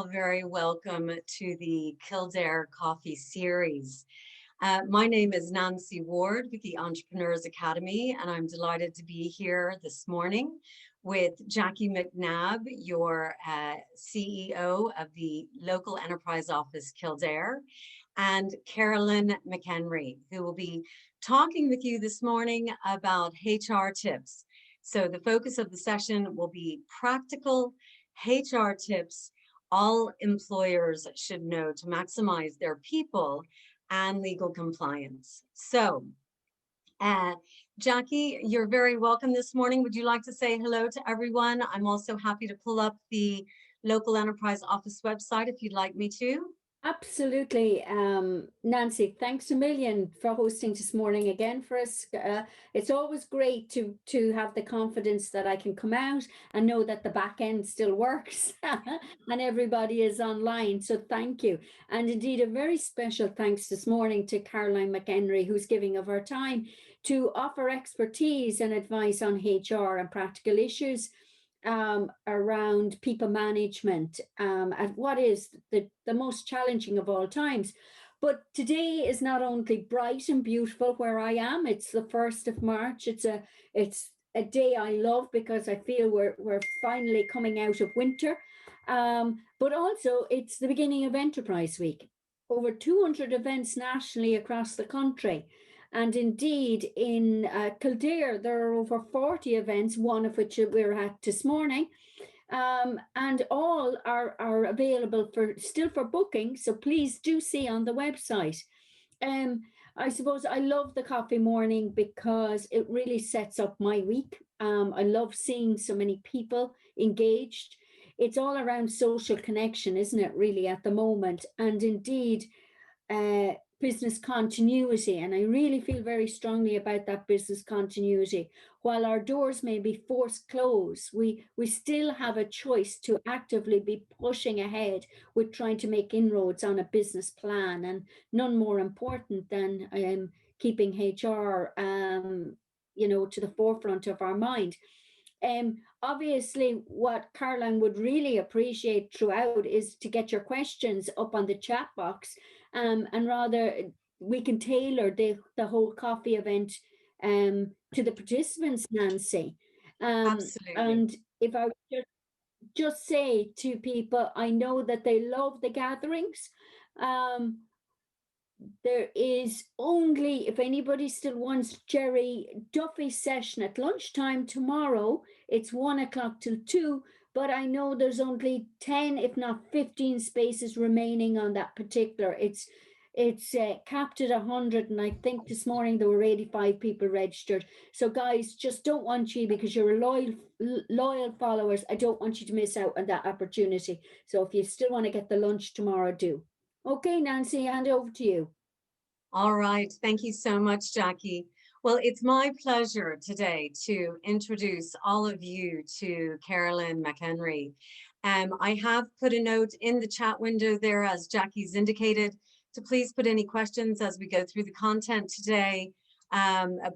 all very welcome to the Kildare Coffee Series. My name is Nancy Ward with the Entrepreneurs Academy, and I'm delighted to be here this morning with Jackie McNabb, your CEO of the Local Enterprise Office Kildare, and Caroline McEnery, who will be talking with you this morning about HR tips. So the focus of the session will be practical HR tips all employers should know to maximize their people and legal compliance. So, Jackie, you're very welcome this morning. Would you like to say hello to everyone? I'm also happy to pull up the Local Enterprise Office website if you'd like me to. Absolutely. Nancy, thanks a million for hosting this morning again for us. It's always great to have the confidence that I can come out and know that the back end still works and everybody is online. So thank you. And indeed, a very special thanks this morning to Caroline McEnery, who's giving of her time to offer expertise and advice on HR and practical issues around people management and what is the most challenging of all times. But today is not only bright and beautiful where I am, it's the 1st of March. It's a day I love because I feel we're finally coming out of winter. But also it's the beginning of Enterprise Week. Over 200 events nationally across the country. And indeed, in Kildare, there are over 40 events, one of which we're at this morning, and all are available still for booking. So please do see on the website. I suppose I love the coffee morning because it really sets up my week. I love seeing so many people engaged. It's all around social connection, isn't it, really, at the moment? And indeed, business continuity, and I really feel very strongly about that business continuity. While our doors may be forced closed, we still have a choice to actively be pushing ahead with trying to make inroads on a business plan, and none more important than keeping HR to the forefront of our mind. Obviously, what Caroline would really appreciate throughout is to get your questions up on the chat box, and rather we can tailor the whole coffee event to the participants, Nancy. Absolutely. And if I just say to people, I know that they love the gatherings. There is only, if anybody still wants Jerry Duffy's session at lunchtime tomorrow, it's 1 o'clock till 2, but I know there's only 10, if not 15 spaces remaining on that particular. It's capped at 100, and I think this morning there were 85 people registered. So guys, just don't want you, because you're loyal followers, I don't want you to miss out on that opportunity. So if you still want to get the lunch tomorrow, do. Okay, Nancy, hand over to you. All right. Thank you so much, Jackie. Well, it's my pleasure today to introduce all of you to Caroline McEnery. I have put a note in the chat window there, as Jackie's indicated, to please put any questions as we go through the content today.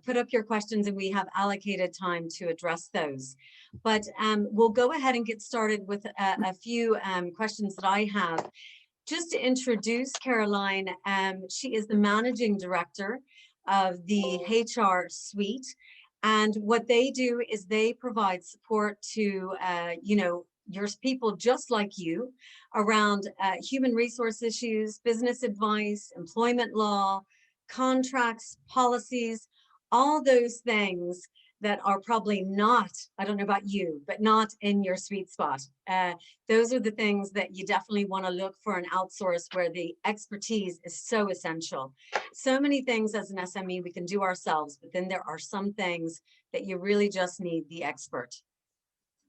Put up your questions and we have allocated time to address those. But we'll go ahead and get started with a few questions that I have. Just to introduce Caroline, she is the managing director of the HR suite. And what they do is they provide support to, your people just like you around human resource issues, business advice, employment law, contracts, policies, all those things that are probably not, I don't know about you, but not in your sweet spot. Those are the things that you definitely want to look for an outsource where the expertise is so essential. So many things as an SME we can do ourselves, but then there are some things that you really just need the expert.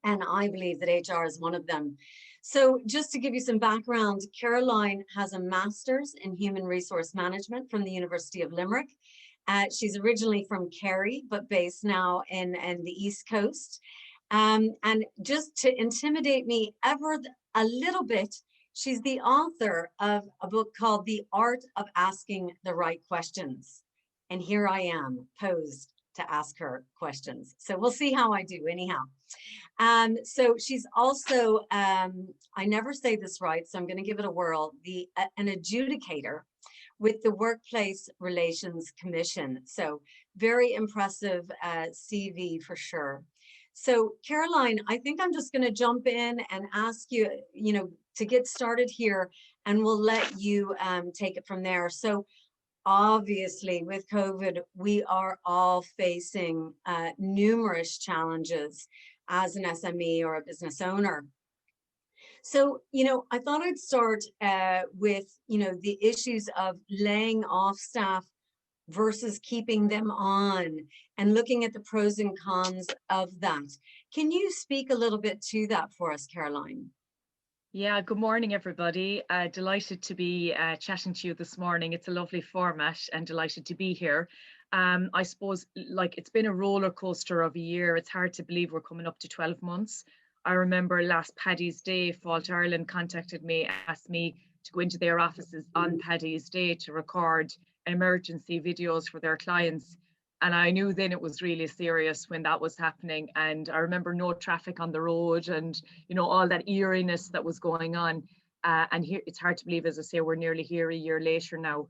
And I believe that HR is one of them. So just to give you some background, Caroline has a master's in human resource management from the University of Limerick. She's originally from Kerry, but based now in the East Coast. And just to intimidate me ever a little bit, she's the author of a book called The Art of Asking the Right Questions. And here I am, posed to ask her questions. So we'll see how I do anyhow. So she's also, I never say this right, so I'm going to give it a whirl, an adjudicator with the Workplace Relations Commission. So very impressive CV for sure. So Caroline, I think I'm just going to jump in and ask you, to get started here, and we'll let you take it from there. So obviously with COVID, we are all facing numerous challenges as an SME or a business owner. So, I thought I'd start with, the issues of laying off staff versus keeping them on, and looking at the pros and cons of that. Can you speak a little bit to that for us, Caroline? Yeah, good morning, everybody. Delighted to be chatting to you this morning. It's a lovely format and delighted to be here. I suppose, like, it's been a roller coaster of a year. It's hard to believe we're coming up to 12 months. I remember last Paddy's Day, Fault Ireland contacted me, asked me to go into their offices on Paddy's Day to record emergency videos for their clients. And I knew then it was really serious when that was happening. And I remember no traffic on the road and, all that eeriness that was going on. And here, it's hard to believe, as I say, we're nearly here a year later now.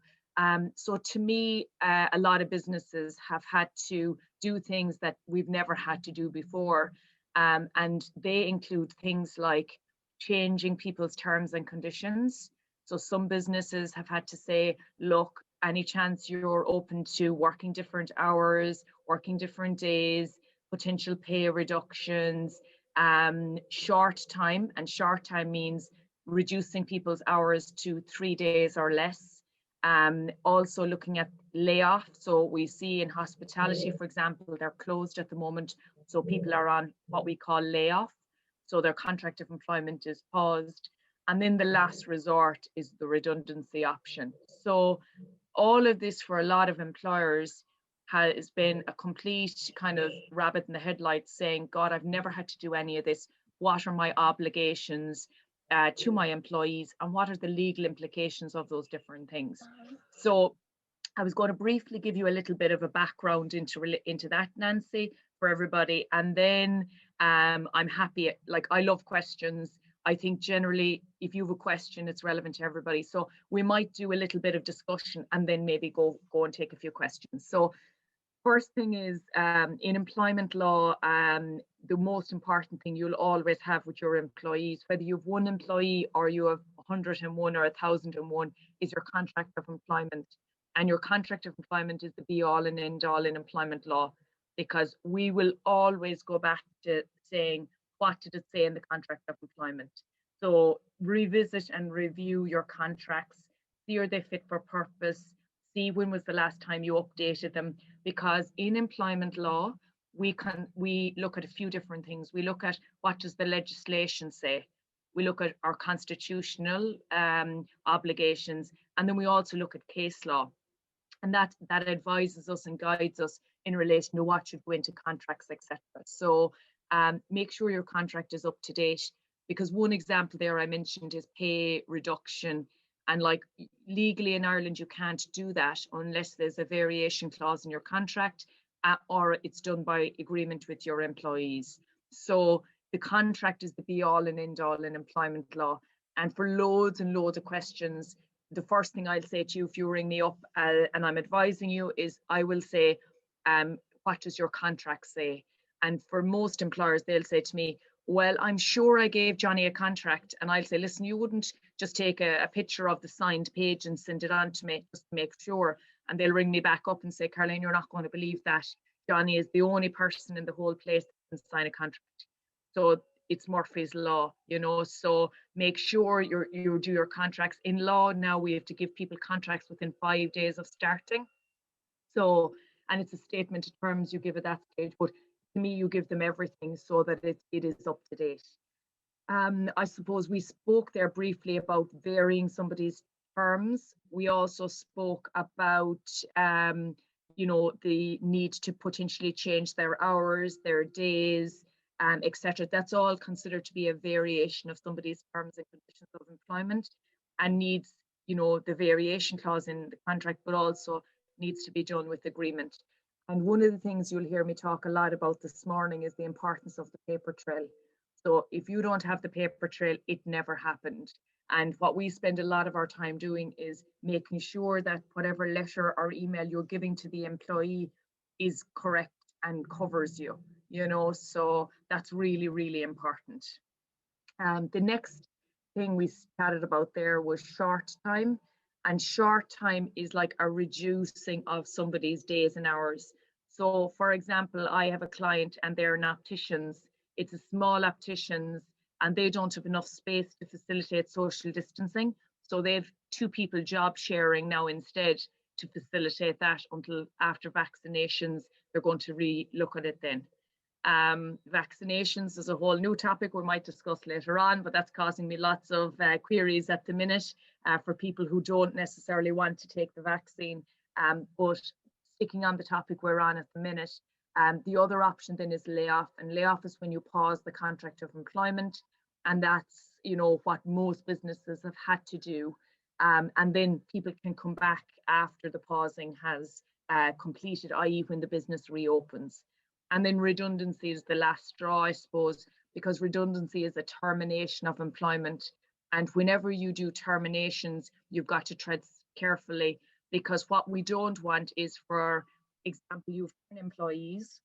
So to me, a lot of businesses have had to do things that we've never had to do before. And they include things like changing people's terms and conditions. So some businesses have had to say, look, any chance you're open to working different hours, working different days, potential pay reductions, short time, and short time means reducing people's hours to 3 days or less. Also looking at layoff. So we see in hospitality, for example, they're closed at the moment. So people are on what we call layoff. So their contract of employment is paused. And then the last resort is the redundancy option. So all of this for a lot of employers has been a complete kind of rabbit in the headlights, saying, God, I've never had to do any of this. What are my obligations to my employees, and what are the legal implications of those different things? So I was going to briefly give you a little bit of a background into that, Nancy, for everybody. And then I'm happy, like, I love questions. I think generally, if you have a question, it's relevant to everybody. So we might do a little bit of discussion and then maybe go and take a few questions. So first thing is, in employment law, the most important thing you'll always have with your employees, whether you have one employee or you have 101 or 1,001, is your contract of employment. And your contract of employment is the be all and end all in employment law, because we will always go back to saying, what did it say in the contract of employment? So revisit and review your contracts, see are they fit for purpose, see when was the last time you updated them, because in employment law, we look at a few different things. We look at what does the legislation say, we look at our constitutional obligations, and then we also look at case law. And that advises us and guides us in relation to what should go into contracts, etc. So make sure your contract is up to date, because one example there I mentioned is pay reduction. And like, legally in Ireland, you can't do that unless there's a variation clause in your contract or it's done by agreement with your employees. So the contract is the be all and end all in employment law. And for loads and loads of questions, the first thing I'll say to you if you ring me up and I'm advising you is, I will say, what does your contract say? And for most employers, they'll say to me, well, I'm sure I gave Johnny a contract. And I'll say, listen, you wouldn't just take a picture of the signed page and send it on to me just to make sure. And they'll ring me back up and say, Caroline, you're not going to believe that. Johnny is the only person in the whole place that can sign a contract. So it's Murphy's law, so make sure you do your contracts. In law now, we have to give people contracts within 5 days of starting. So, and it's a statement of terms you give at that stage, but to me, you give them everything so that it is up to date. I suppose we spoke there briefly about varying somebody's terms. We also spoke about, the need to potentially change their hours, their days, etc. That's all considered to be a variation of somebody's terms and conditions of employment, and needs, the variation clause in the contract, but also needs to be done with agreement. And one of the things you'll hear me talk a lot about this morning is the importance of the paper trail. So if you don't have the paper trail, it never happened. And what we spend a lot of our time doing is making sure that whatever letter or email you're giving to the employee is correct and covers you, so that's really, really important. The next thing we chatted about there was short time. And short time is like a reducing of somebody's days and hours. So, for example, I have a client and they're an opticians. It's a small opticians and they don't have enough space to facilitate social distancing. So they've two people job sharing now instead to facilitate that until after vaccinations, they're going to re-look at it then. Vaccinations is a whole new topic we might discuss later on, but that's causing me lots of queries at the minute for people who don't necessarily want to take the vaccine. But sticking on the topic we're on at the minute, the other option then is layoff, and layoff is when you pause the contract of employment, and that's what most businesses have had to do, and then people can come back after the pausing has completed, i.e. when the business reopens. And then redundancy is the last straw, I suppose, because redundancy is a termination of employment. And whenever you do terminations, you've got to tread carefully, because what we don't want is, for example, you've 10 employees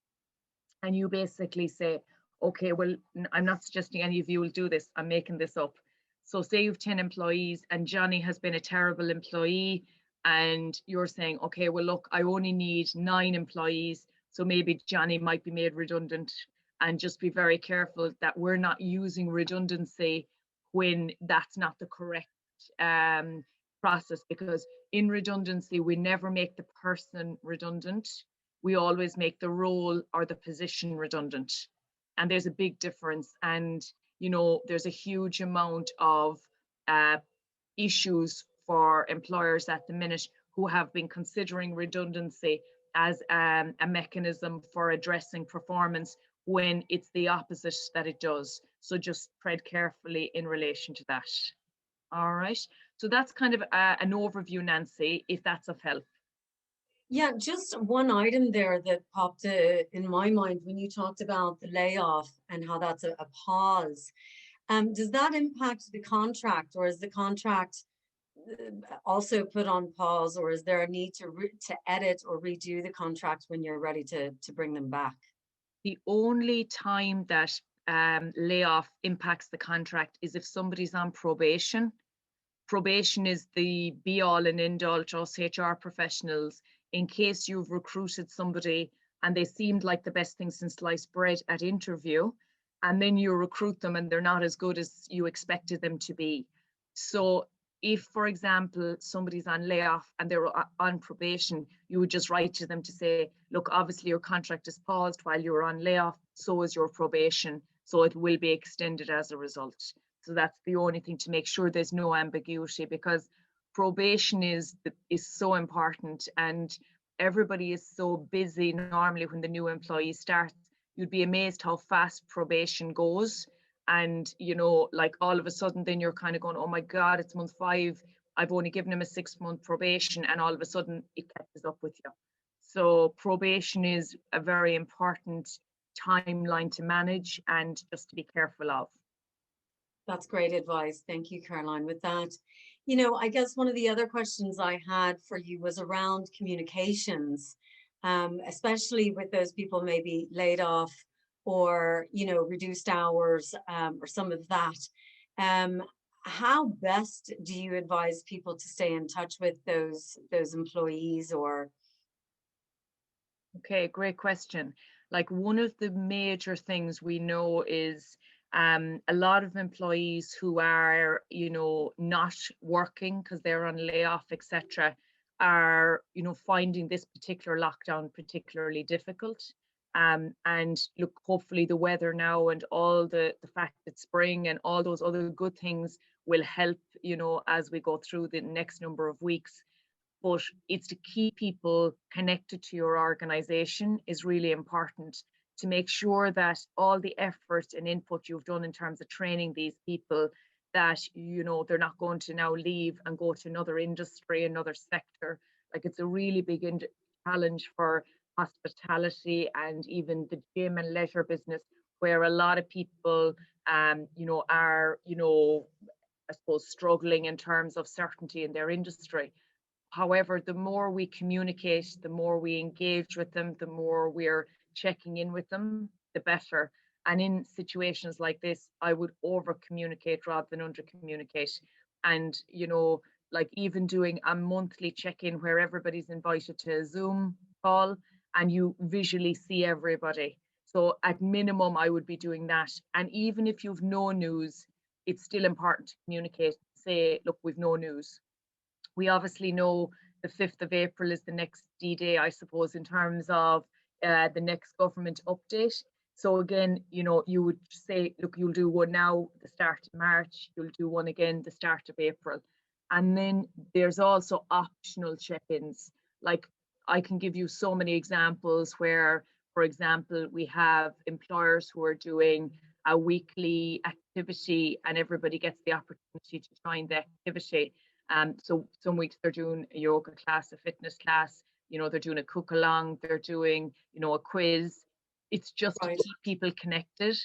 and you basically say, okay, well, I'm not suggesting any of you will do this, I'm making this up. So say you've 10 employees and Johnny has been a terrible employee, and you're saying, okay, well, look, I only need 9 employees. So maybe Johnny might be made redundant, and just be very careful that we're not using redundancy when that's not the correct process, because in redundancy, we never make the person redundant. We always make the role or the position redundant. And there's a big difference. And, there's a huge amount of issues for employers at the minute who have been considering redundancy as a mechanism for addressing performance, when it's the opposite that it does. So just tread carefully in relation to that. All right. So that's kind of an overview, Nancy, if that's of help. Yeah, just one item there that popped in my mind when you talked about the layoff and how that's a pause. Does that impact the contract, or is the contract also put on pause, or is there a need to edit or redo the contract when you're ready to bring them back? The only time that layoff impacts the contract is if somebody's on probation. Probation is the be all and end all to us HR professionals. In case you've recruited somebody and they seemed like the best thing since sliced bread at interview, and then you recruit them and they're not as good as you expected them to be. So if, for example, somebody's on layoff and they're on probation, you would just write to them to say, look, obviously your contract is paused while you're on layoff, so is your probation, so it will be extended as a result. So that's the only thing, to make sure there's no ambiguity, because probation is so important, and everybody is so busy normally when the new employee starts. You'd be amazed how fast probation goes. And, like all of a sudden, then you're kind of going, oh my God, it's month 5. I've only given him a 6-month probation, and all of a sudden it catches up with you. So probation is a very important timeline to manage and just to be careful of. That's great advice. Thank you, Caroline. With that, I guess one of the other questions I had for you was around communications, especially with those people maybe laid off, or, reduced hours, or some of that. How best do you advise people to stay in touch with those employees? Or Okay, great question. Like, one of the major things we know is a lot of employees who are, not working because they're on layoff, etc., are, finding this particular lockdown particularly difficult. And look, hopefully the weather now and all the fact that spring and all those other good things will help, as we go through the next number of weeks. But it's to keep people connected to your organization is really important, to make sure that all the effort and input you've done in terms of training these people, that they're not going to now leave and go to another industry, another sector. Like, it's a really big challenge for hospitality and even the gym and leisure business, where a lot of people, are, I suppose, struggling in terms of certainty in their industry. However, the more we communicate, the more we engage with them, the more we're checking in with them, the better. And in situations like this, I would over communicate rather than under communicate. And, like even doing a monthly check in where everybody's invited to a Zoom call and you visually see everybody. So, at minimum, I would be doing that. And even if you've no news, it's still important to communicate, say, look, we've no news. We obviously know the 5th of April is the next D-Day, I suppose, in terms of the next government update. So again, you would say, look, you'll do one now, the start of March, you'll do one again, the start of April. And then there's also optional check-ins. Like I can give you so many examples where, for example, we have employers who are doing a weekly activity and everybody gets the opportunity to join the activity. So some weeks they're doing a yoga class, a fitness class, they're doing a cook along, they're doing, a quiz. It's just to Right. keep people connected.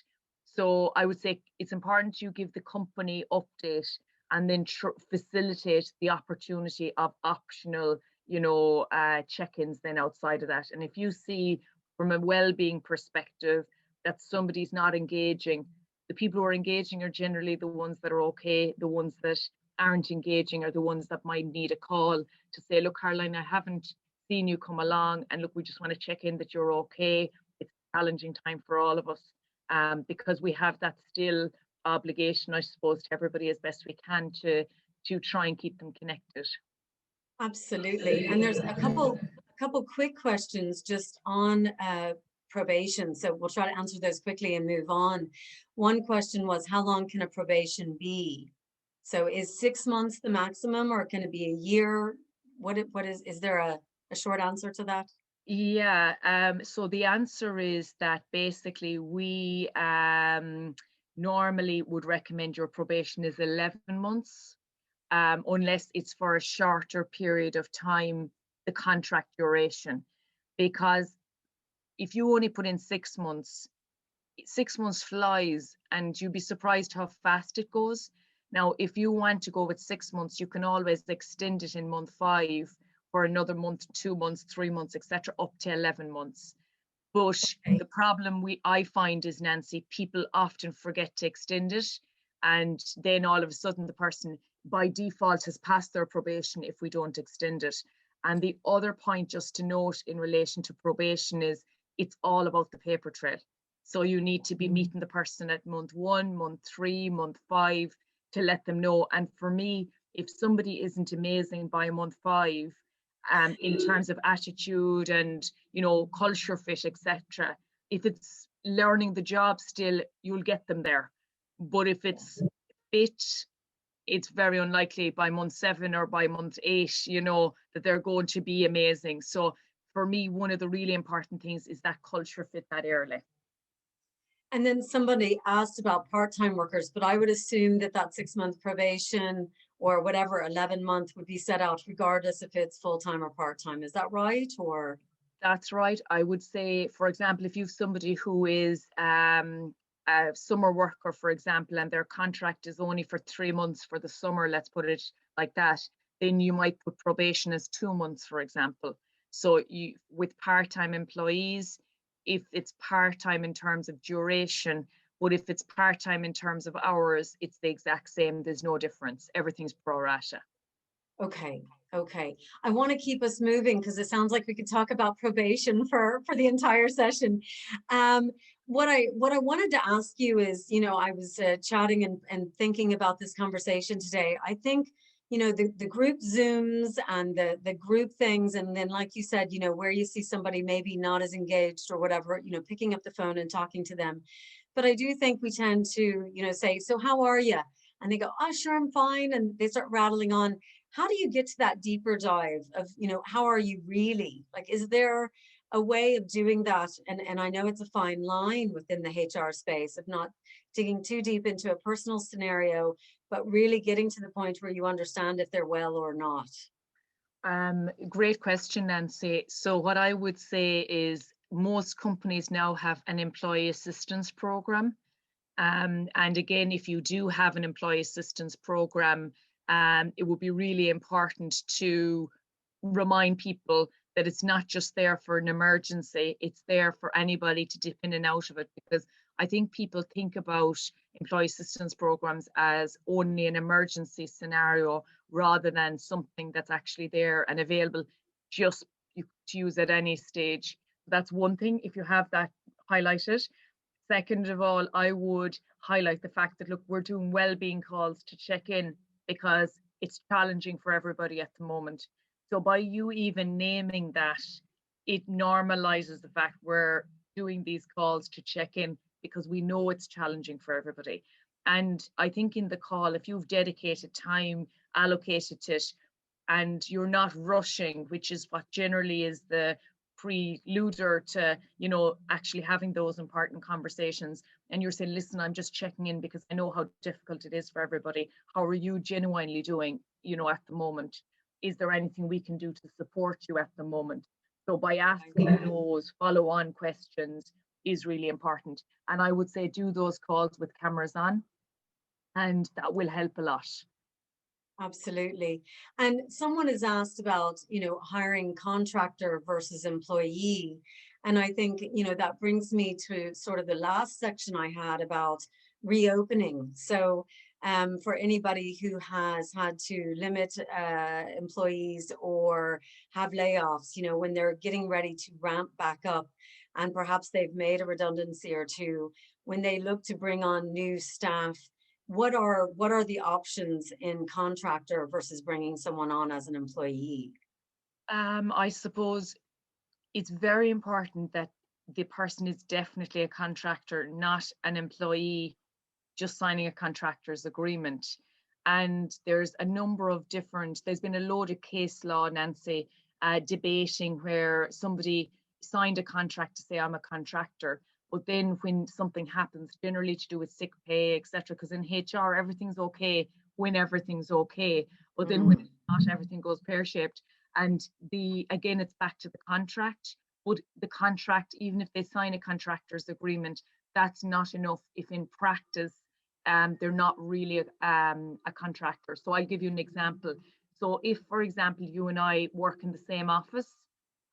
So I would say it's important you give the company update and then facilitate the opportunity of optional, check-ins then outside of that. And if you see from a well-being perspective that somebody's not engaging, the people who are engaging are generally the ones that are okay. The ones that aren't engaging are the ones that might need a call to say, look, Caroline, I haven't seen you come along, and look, we just want to check in that you're okay. It's a challenging time for all of us, because we have that still obligation, I suppose, to everybody as best we can to try and keep them connected. Absolutely. And there's a couple quick questions just on probation. So we'll try to answer those quickly and move on. One question was, how long can a probation be? So is 6 months the maximum, or can it be a year? What is there a short answer to that? Yeah, so the answer is that basically we normally would recommend your probation is 11 months, unless it's for a shorter period of time, the contract duration. Because if you only put in 6 months, 6 months flies and you'd be surprised how fast it goes. Now, if you want to go with 6 months, you can always extend it in month 5 for another month, 2 months, 3 months, etc., up to 11 months. But the problem I find is, Nancy, people often forget to extend it. And then all of a sudden the person by default has passed their probation if we don't extend it. And the other point just to note in relation to probation is it's all about the paper trail. So you need to be meeting the person at month 1, month 3, month 5 to let them know. And for me, if somebody isn't amazing by month 5, in terms of attitude and, culture fit, etc., if it's learning the job still, you'll get them there. But if it's fit, it's very unlikely by month 7 or by month 8, that they're going to be amazing. So for me, one of the really important things is that culture fit that early. And then somebody asked about part-time workers, but I would assume that 6-month probation or whatever 11-month would be set out regardless if it's full-time or part-time. Is that right? Or that's right. I would say, for example, if you've somebody who is a summer worker, for example, and their contract is only for 3 months for the summer, let's put it like that, then you might put probation as 2 months, for example. So with part-time employees, if it's part-time in terms of duration, but if it's part-time in terms of hours, it's the exact same. There's no difference. Everything's pro rata. okay. I want to keep us moving because it sounds like we could talk about probation for the entire session. What I wanted to ask you is, I was chatting and thinking about this conversation today. I think, the group Zooms and the group things, and then like you said, where you see somebody maybe not as engaged or whatever, picking up the phone and talking to them. But I do think we tend to, say, so how are you? And they go, oh, sure, I'm fine. And they start rattling on. How do you get to that deeper dive of, how are you really? Like, is there a way of doing that? And I know it's a fine line within the HR space of not digging too deep into a personal scenario, but really getting to the point where you understand if they're well or not. Great question, Nancy. So what I would say is most companies now have an employee assistance program. And again, if you do have an employee assistance program, it would be really important to remind people that it's not just there for an emergency, it's there for anybody to dip in and out of it, because I think people think about employee assistance programs as only an emergency scenario rather than something that's actually there and available just to use at any stage. That's one thing, if you have that highlighted. Second of all, I would highlight the fact that, look, we're doing well-being calls to check in because it's challenging for everybody at the moment. So by you even naming that, it normalizes the fact we're doing these calls to check in because we know it's challenging for everybody. And I think in the call, if you've dedicated time, allocated it, and you're not rushing, which is what generally is the preluder to, you know, actually having those important conversations, and you're saying, listen, I'm just checking in because I know how difficult it is for everybody. How are you genuinely doing, you know, at the moment? Is there anything we can do to support you at the moment? So by asking those follow-on questions is really important. And I would say do those calls with cameras on, and that will help a lot. Absolutely. And someone has asked about, you know, hiring contractor versus employee. And I think, you know, that brings me to sort of the last section I had about reopening. So for anybody who has had to limit employees or have layoffs, you know, when they're getting ready to ramp back up and perhaps they've made a redundancy or two, when they look to bring on new staff, what are the options in contractor versus bringing someone on as an employee? I suppose it's very important that the person is definitely a contractor, not an employee just signing a contractor's agreement. And there's a number of different, there's been a load of case law, Nancy, debating where somebody signed a contract to say I'm a contractor, but then when something happens, generally to do with sick pay, etc., because in HR everything's okay when everything's okay, but then when not, everything goes pear-shaped. And again, it's back to the contract. But the contract, even if they sign a contractor's agreement, that's not enough if in practice they're not really a contractor. So I'll give you an example. So if, for example, you and I work in the same office,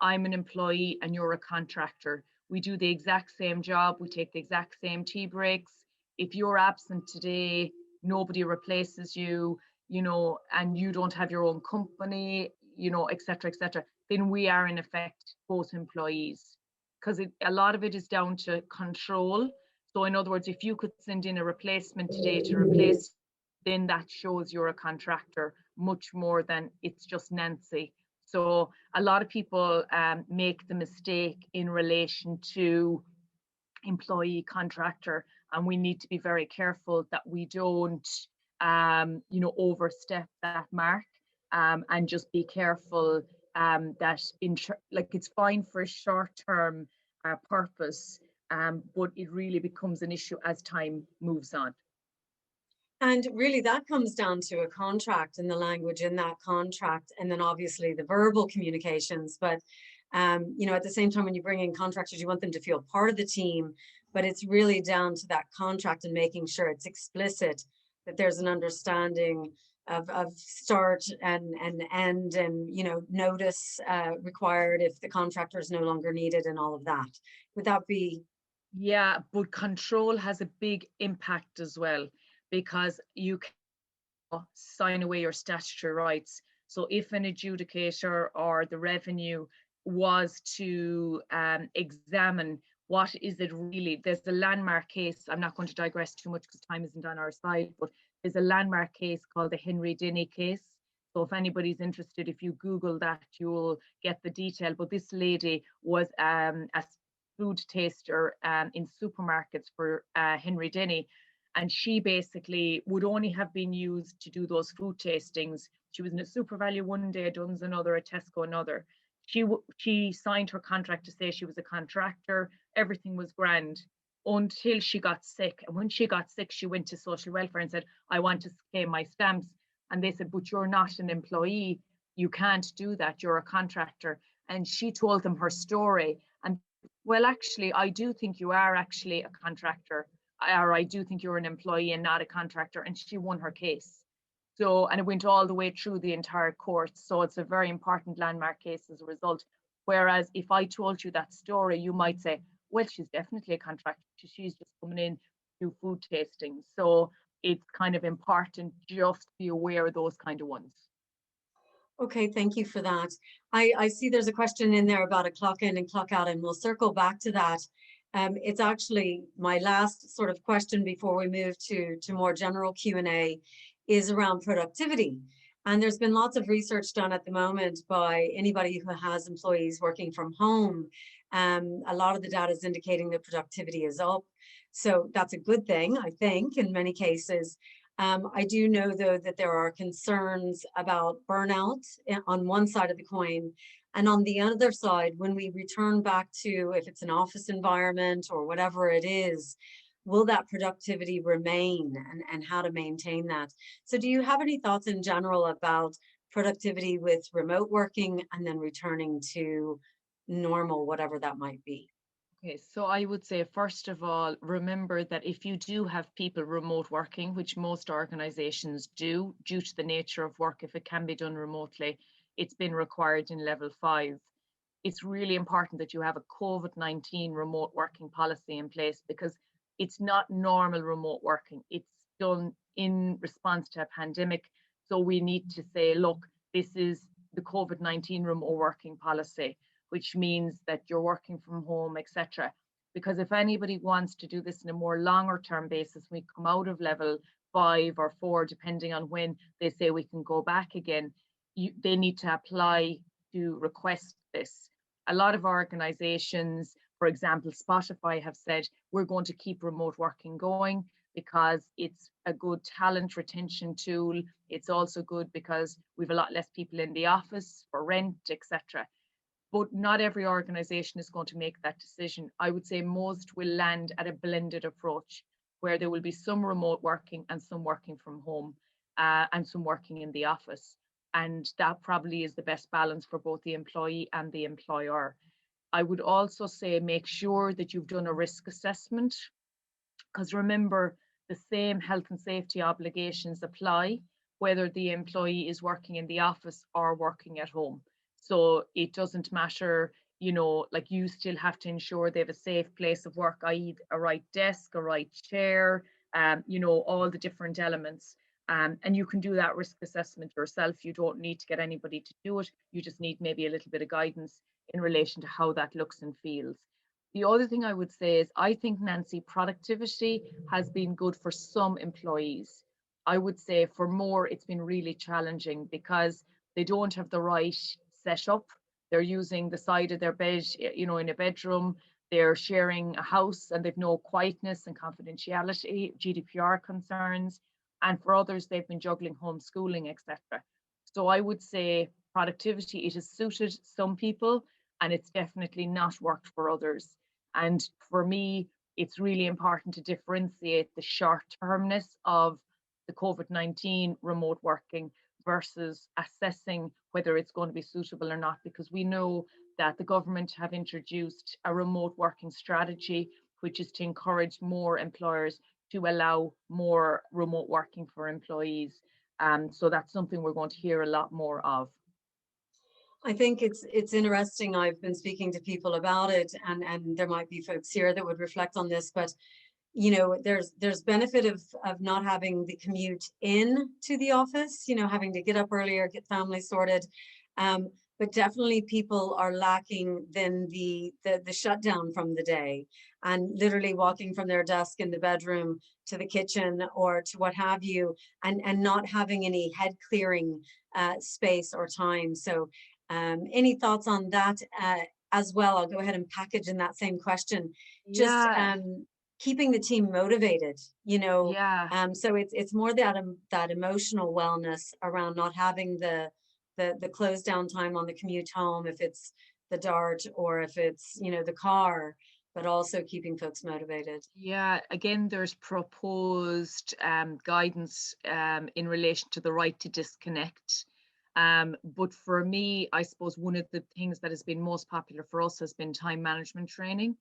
I'm an employee and you're a contractor. We do the exact same job. We take the exact same tea breaks. If you're absent today, nobody replaces you, you know, and you don't have your own company, you know, et cetera, then we are in effect both employees, because a lot of it is down to control. So in other words, if you could send in a replacement today to replace, then that shows you're a contractor much more than it's just Nancy. So a lot of people make the mistake in relation to employee contractor, and we need to be very careful that we don't, you know, overstep that mark, and just be careful that like it's fine for a short-term purpose, but it really becomes an issue as time moves on. And really that comes down to a contract and the language in that contract, and then obviously the verbal communications. But you know, at the same time, when you bring in contractors, you want them to feel part of the team, but it's really down to that contract and making sure it's explicit, that there's an understanding of start and end, and, you know, notice required if the contractor is no longer needed and all of that. Would that be? Yeah, but control has a big impact as well, because you can sign away your statutory rights. So if an adjudicator or the revenue was to examine what is it really, there's a landmark case, I'm not going to digress too much because time isn't on our side, but there's a landmark case called the Henry Denny case. So if anybody's interested, if you Google that, you'll get the detail. But this lady was a food taster in supermarkets for Henry Denny, and she basically would only have been used to do those food tastings. She was in a SuperValu one day, Dunn's another, a Tesco another. She signed her contract to say she was a contractor. Everything was grand until she got sick. And when she got sick, she went to social welfare and said, I want to claim my stamps. And they said, but you're not an employee. you can't do that, you're a contractor. And she told them her story. And well, actually, I do think you are actually a contractor, or I do think you're an employee and not a contractor. And she won her case. So, and it went all the way through the entire court. So it's a very important landmark case as a result. Whereas if I told you that story, you might say, well, she's definitely a contractor. She's just coming in to do food tasting. So it's kind of important just to be aware of those kind of ones. Okay, thank you for that. I see there's a question in there about a clock in and clock out, and we'll circle back to that. It's actually my last sort of question before we move to more general Q&A is around productivity. And there's been lots of research done at the moment by anybody who has employees working from home. A lot of the data is indicating that productivity is up. So that's a good thing, I think, in many cases. I do know, though, that there are concerns about burnout on one side of the coin. And on the other side, when we return back to, if it's an office environment or whatever it is, will that productivity remain, and how to maintain that? So do you have any thoughts in general about productivity with remote working and then returning to normal, whatever that might be? Okay, so I would say, first of all, remember that if you do have people remote working, which most organizations do, due to the nature of work, if it can be done remotely, it's been required in level 5. It's really important that you have a COVID-19 remote working policy in place, because it's not normal remote working. It's done in response to a pandemic. So we need to say, look, this is the COVID-19 remote working policy, which means that you're working from home, etc. Because if anybody wants to do this in a more longer term basis, we come out of level 5 or 4, depending on when they say we can go back again, they need to apply to request this. A lot of organizations, for example, Spotify, have said, we're going to keep remote working going because it's a good talent retention tool. It's also good because we've a lot less people in the office for rent, etc. But not every organization is going to make that decision. I would say most will land at a blended approach, where there will be some remote working and some working from home, and some working in the office. And that probably is the best balance for both the employee and the employer. I would also say make sure that you've done a risk assessment, because remember, the same health and safety obligations apply whether the employee is working in the office or working at home. So it doesn't matter, like, you still have to ensure they have a safe place of work, i.e. a right desk, a right chair, all the different elements. And you can do that risk assessment yourself. You don't need to get anybody to do it. You just need maybe a little bit of guidance in relation to how that looks and feels. The other thing I would say is, I think, Nancy, productivity has been good for some employees. I would say for more, it's been really challenging because they don't have the right setup. They're using the side of their bed, in a bedroom. They're sharing a house and they've no quietness and confidentiality, GDPR concerns. And for others, they've been juggling homeschooling, etc. So I would say productivity, it has suited some people and it's definitely not worked for others. And for me, it's really important to differentiate the short-termness of the COVID-19 remote working versus assessing whether it's going to be suitable or not, because we know that the government have introduced a remote working strategy, which is to encourage more employers to allow more remote working for employees. So that's something we're going to hear a lot more of. I think it's interesting. I've been speaking to people about it, and there might be folks here that would reflect on this, but there's benefit of not having the commute in to the office, having to get up earlier, get family sorted. But definitely people are lacking then the shutdown from the day, and literally walking from their desk in the bedroom to the kitchen or to what have you, and not having any head clearing space or time. So any thoughts on that as well? I'll go ahead and package in that same question. Just keeping the team motivated, so it's more that emotional wellness around not having the close down time on the commute home, if it's the DART or if it's the car, but also keeping folks motivated. Yeah, again, there's proposed guidance in relation to the right to disconnect. But for me, I suppose one of the things that has been most popular for us has been time management training,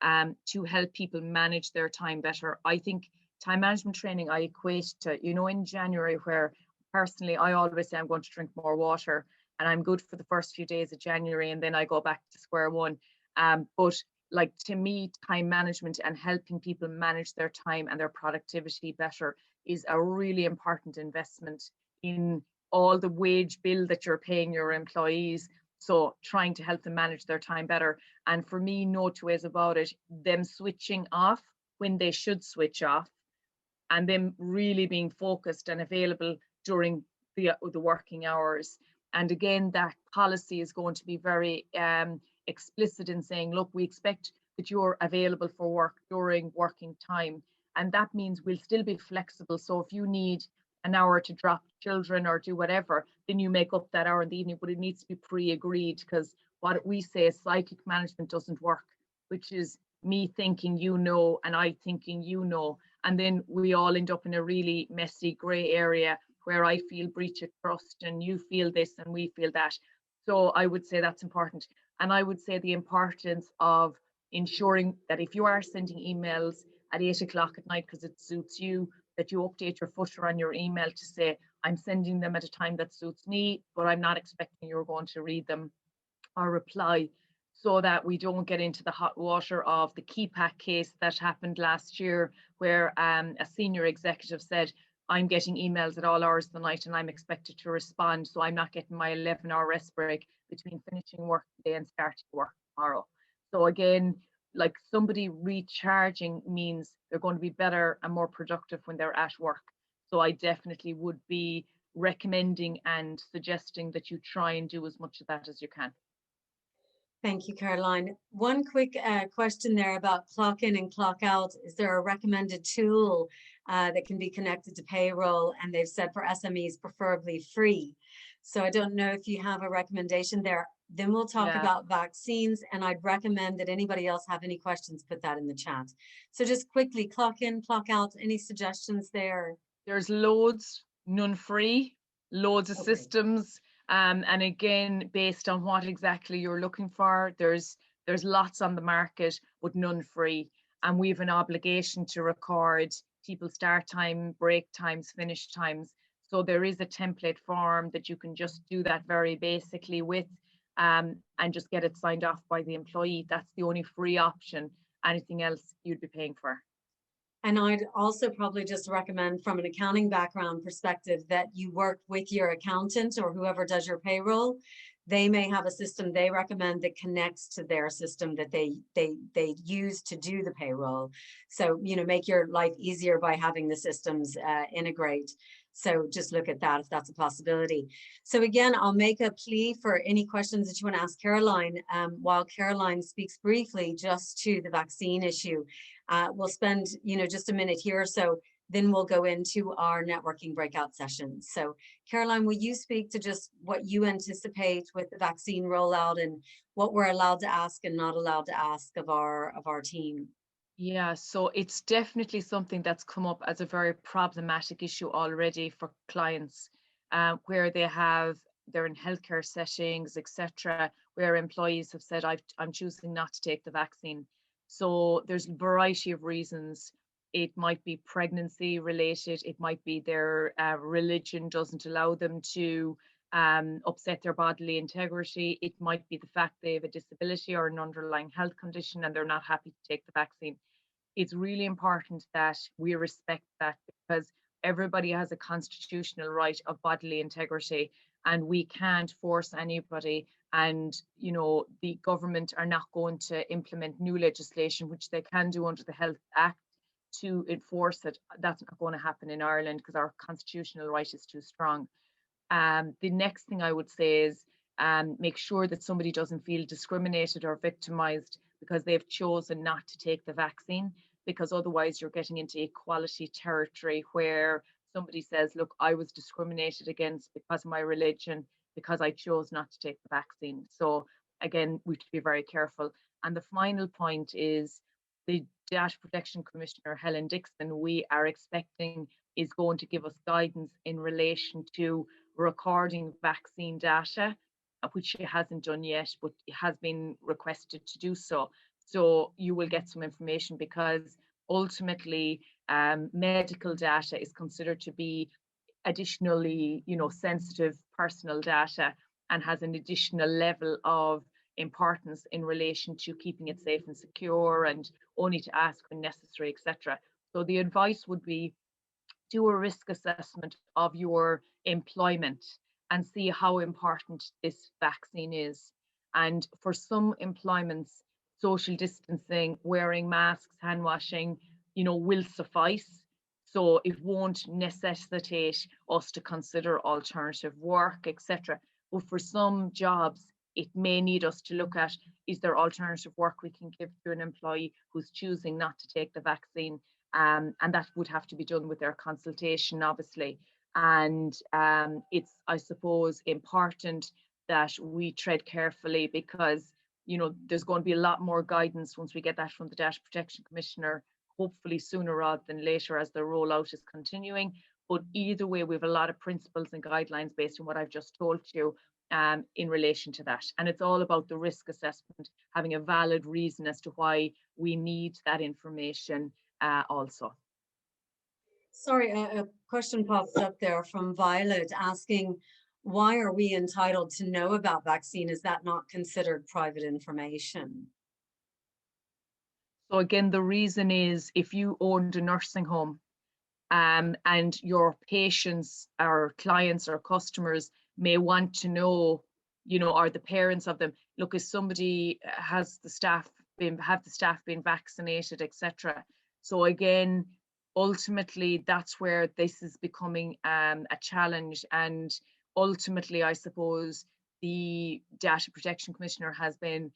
to help people manage their time better. I think time management training I equate to, in January, where personally I always say I'm going to drink more water, and I'm good for the first few days of January, and then I go back to square one. But like, to me, time management and helping people manage their time and their productivity better is a really important investment in all the wage bill that you're paying your employees. So trying to help them manage their time better. And for me, no two ways about it, them switching off when they should switch off, and them really being focused and available during the working hours. And again, that policy is going to be very explicit in saying, look, we expect that you're available for work during working time. And that means we'll still be flexible. So if you need an hour to drop children or do whatever, then you make up that hour in the evening, but it needs to be pre-agreed, because what we say is cyclic management doesn't work, which is me thinking and I thinking and then we all end up in a really messy grey area where I feel breach of trust and you feel this and we feel that. So I would say that's important. And I would say the importance of ensuring that if you are sending emails at 8 o'clock at night because it suits you, that you update your footer on your email to say, I'm sending them at a time that suits me, but I'm not expecting you're going to read them or reply, so that we don't get into the hot water of the KeyPack case that happened last year, where a senior executive said, I'm getting emails at all hours of the night and I'm expected to respond, so I'm not getting my 11-hour rest break between finishing work today and starting work tomorrow. So again, like, somebody recharging means they're going to be better and more productive when they're at work. So I definitely would be recommending and suggesting that you try and do as much of that as you can. Thank you, Caroline. One quick question there about clock in and clock out. Is there a recommended tool that can be connected to payroll? And they've said for SMEs, preferably free. So I don't know if you have a recommendation there. Then we'll talk about vaccines, and I'd recommend that anybody else have any questions, put that in the chat. So just quickly, clock in, clock out, any suggestions there? There's loads, none free, loads of systems. And again, based on what exactly you're looking for, there's lots on the market, but none free. And we have an obligation to record people's start time, break times, finish times. So there is a template form that you can just do that very basically with, and just get it signed off by the employee. That's the only free option. Anything else you'd be paying for. And I'd also probably just recommend, from an accounting background perspective, that you work with your accountant or whoever does your payroll. They may have a system they recommend that connects to their system that they use to do the payroll. So, make your life easier by having the systems integrate. So just look at that if that's a possibility. So again, I'll make a plea for any questions that you want to ask Caroline while Caroline speaks briefly just to the vaccine issue. We'll spend, just a minute here or so, then we'll go into our networking breakout sessions. So Caroline, will you speak to just what you anticipate with the vaccine rollout and what we're allowed to ask and not allowed to ask of our team? Yeah, so it's definitely something that's come up as a very problematic issue already for clients, where they're in healthcare settings, etc., where employees have said, I'm choosing not to take the vaccine. So there's a variety of reasons. It might be pregnancy related. It might be their religion doesn't allow them to upset their bodily integrity. It might be the fact they have a disability or an underlying health condition and they're not happy to take the vaccine. It's really important that we respect that, because everybody has a constitutional right of bodily integrity and we can't force anybody. And, the government are not going to implement new legislation, which they can do under the Health Act, to enforce it. That's not going to happen in Ireland because our constitutional right is too strong. The next thing I would say is make sure that somebody doesn't feel discriminated or victimized because they've chosen not to take the vaccine, because otherwise you're getting into equality territory where somebody says, look, I was discriminated against because of my religion, because I chose not to take the vaccine. So again, we have to be very careful. And the final point is the Data Protection Commissioner, Helen Dixon, we are expecting is going to give us guidance in relation to recording vaccine data, which it hasn't done yet, but it has been requested to do so. So you will get some information, because ultimately medical data is considered to be additionally, sensitive personal data, and has an additional level of importance in relation to keeping it safe and secure, and only to ask when necessary, etc. So the advice would be, do a risk assessment of your employment and see how important this vaccine is. And for some employments, social distancing, wearing masks, hand washing, will suffice. So it won't necessitate us to consider alternative work, etc. But for some jobs, it may need us to look at, is there alternative work we can give to an employee who's choosing not to take the vaccine? And that would have to be done with their consultation, obviously. And it's, I suppose, important that we tread carefully, because there's going to be a lot more guidance once we get that from the Data Protection Commissioner, hopefully sooner rather than later as the rollout is continuing. But either way, we have a lot of principles and guidelines based on what I've just told you in relation to that. And it's all about the risk assessment, having a valid reason as to why we need that information also. Sorry, a question popped up there from Violet asking, why are we entitled to know about vaccine? Is that not considered private information? So again, the reason is, if you owned a nursing home and your patients or clients or customers may want to know, or the parents of them, look, if somebody have the staff been vaccinated, etc. So again, ultimately, that's where this is becoming a challenge. And ultimately, I suppose the Data Protection Commissioner has been,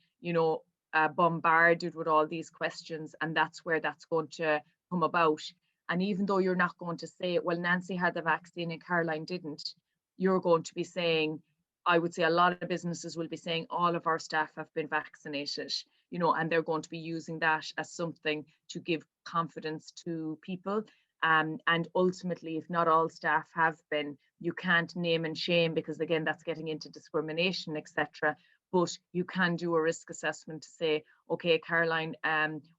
bombarded with all these questions, and that's where that's going to come about. And even though you're not going to say, well, Nancy had the vaccine and Caroline didn't, you're going to be saying, I would say a lot of businesses will be saying all of our staff have been vaccinated, and they're going to be using that as something to give confidence to people. And ultimately, if not all staff have been, you can't name and shame, because again, that's getting into discrimination, etc. But you can do a risk assessment to say, okay, Caroline,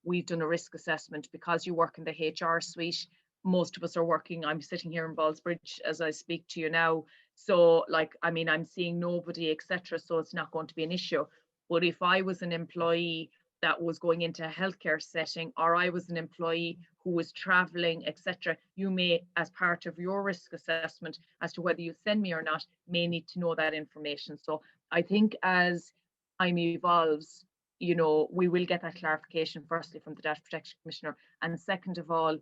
we've done a risk assessment because you work in the HR suite. Most of us are working, I'm sitting here in Ballsbridge as I speak to you now. So I'm seeing nobody, etc. So it's not going to be an issue. But if I was an employee that was going into a healthcare setting, or I was an employee who was traveling, etc., you may, as part of your risk assessment as to whether you send me or not, may need to know that information. So I think as time evolves, we will get that clarification, firstly from the Data Protection Commissioner, and second of all,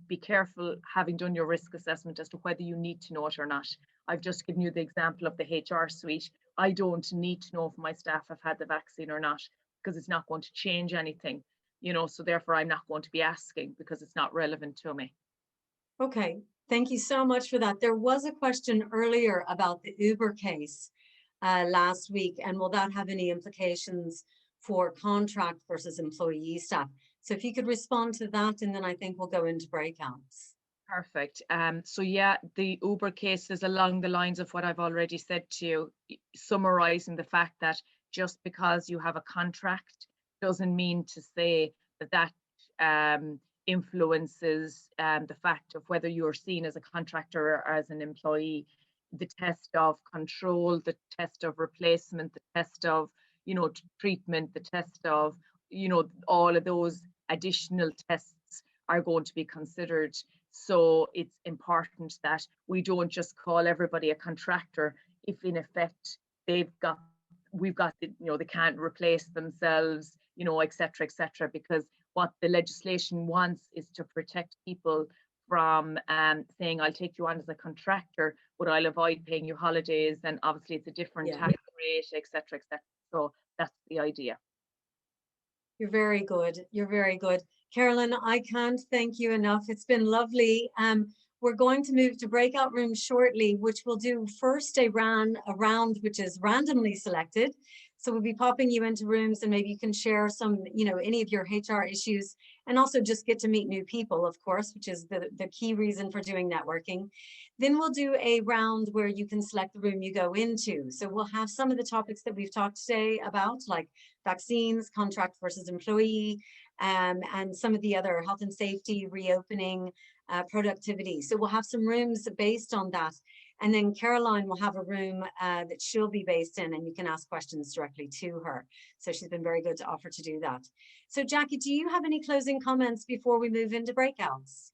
be careful, having done your risk assessment, as to whether you need to know it or not. I've just given you the example of the HR suite. I don't need to know if my staff have had the vaccine or not, because it's not going to change anything, so therefore I'm not going to be asking, because it's not relevant to me. Okay, thank you so much for that. There was a question earlier about the Uber case last week, and will that have any implications for contract versus employee staff? So if you could respond to that, and then I think we'll go into breakouts. Perfect. So yeah, the Uber case is along the lines of what I've already said to you, summarizing the fact that just because you have a contract doesn't mean to say that influences the fact of whether you're seen as a contractor or as an employee. The test of control, the test of replacement, the test of, treatment, the test of, all of those additional tests are going to be considered. So it's important that we don't just call everybody a contractor if in effect we've got they can't replace themselves, etc., etc. Because what the legislation wants is to protect people from saying, I'll take you on as a contractor, but I'll avoid paying you holidays, and obviously it's a different tax rate, etc., etc. So that's the idea. You're very good. You're very good. Caroline, I can't thank you enough. It's been lovely. We're going to move to breakout rooms shortly, which will do first a round which is randomly selected. So we'll be popping you into rooms and maybe you can share some, any of your HR issues and also just get to meet new people, of course, which is the key reason for doing networking. Then we'll do a round where you can select the room you go into. So we'll have some of the topics that we've talked today about, like vaccines, contract versus employee, and some of the other health and safety, reopening, productivity. So we'll have some rooms based on that. And then Caroline will have a room that she'll be based in, and you can ask questions directly to her. So she's been very good to offer to do that. So Jackie, do you have any closing comments before we move into breakouts?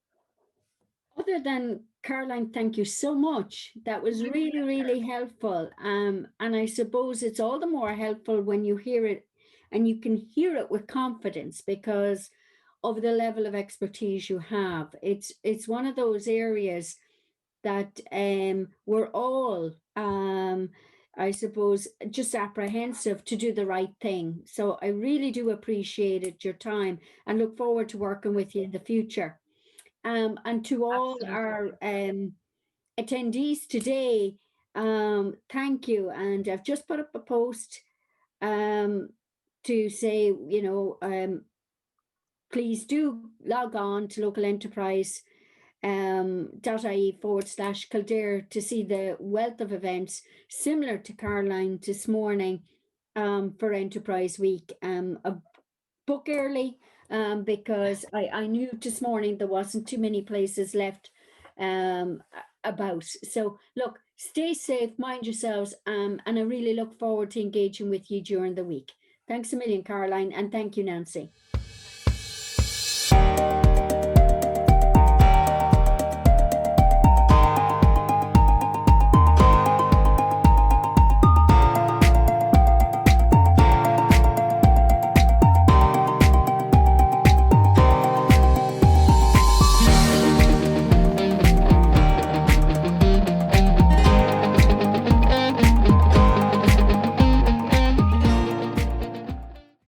Other than Caroline, thank you so much. That was really, really helpful. And I suppose it's all the more helpful when you hear it and you can hear it with confidence because of the level of expertise you have. It's one of those areas that we're all, I suppose, just apprehensive to do the right thing. So I really do appreciate it, your time, and look forward to working with you in the future. And to all our attendees today, thank you. And I've just put up a post to say, please do log on to local enterprise .ie/Kildare to see the wealth of events similar to Caroline this morning for Enterprise Week. Book early because I knew this morning there wasn't too many places left about. So look, stay safe, mind yourselves, and I really look forward to engaging with you during the week. Thanks a million, Caroline, and thank you, Nancy.